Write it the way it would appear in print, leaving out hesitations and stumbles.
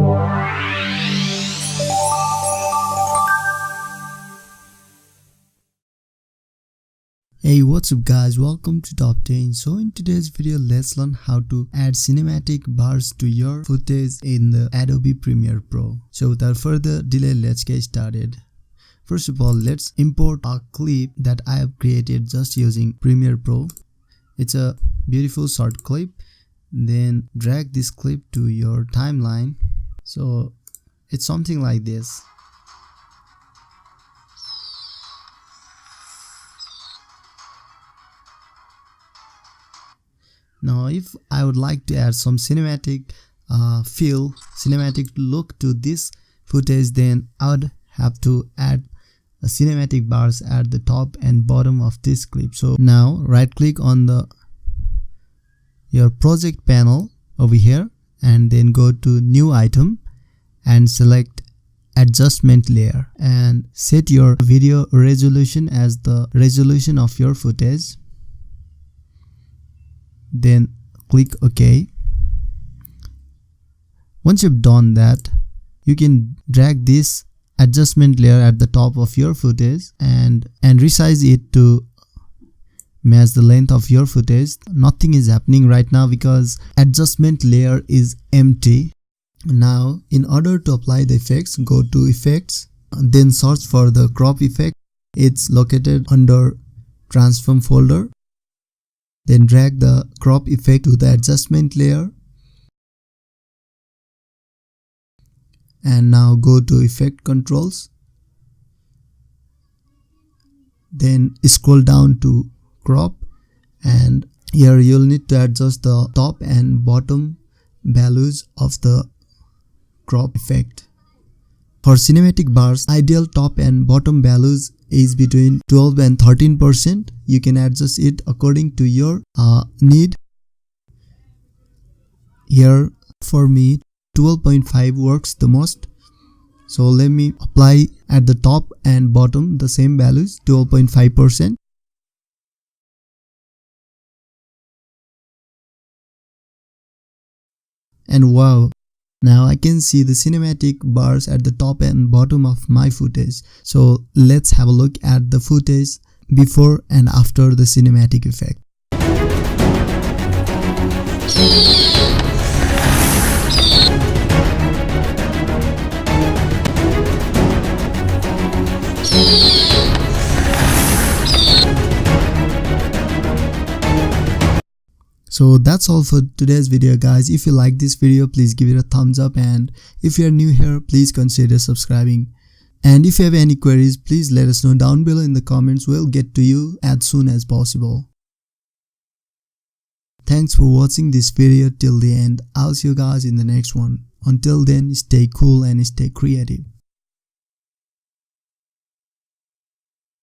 Hey, what's up guys, welcome to Top 10. So in today's video, let's learn how to add cinematic bars to your footage in the Adobe Premiere Pro. So without further delay, let's get started. First of all, let's import a clip that I have created just using Premiere Pro. It's a beautiful short clip. Then drag this clip to your timeline. So it's something like this. Now if I would like to add some cinematic cinematic look to this footage, then I would have to add a cinematic bars at the top and bottom of this clip. So now right click on your project panel over here and then go to new item and select adjustment layer and set your video resolution as the resolution of your footage. Then click OK. Once you've done that, you can drag this adjustment layer at the top of your footage and resize it to match the length of your footage. Nothing is happening right now because adjustment layer is empty. Now in order to apply the effects, go to effects, then search for the crop effect. It's located under transform folder. Then drag the crop effect to the adjustment layer. And now go to effect controls. Then scroll down to crop, and here you'll need to adjust the top and bottom values of the crop effect. For cinematic bars, ideal top and bottom values is between 12 and 13%. You can adjust it according to your need. Here for me 12.5 works the most. So let me apply at the top and bottom the same values, 12.5%. And wow, now I can see the cinematic bars at the top and bottom of my footage. So let's have a look at the footage before and after the cinematic effect. So that's all for today's video guys. If you like this video, please give it a thumbs up, and if you are new here, please consider subscribing. And if you have any queries, please let us know down below in the comments. We'll get to you as soon as possible. Thanks for watching this video till the end. I'll see you guys in the next one. Until then, stay cool and stay creative.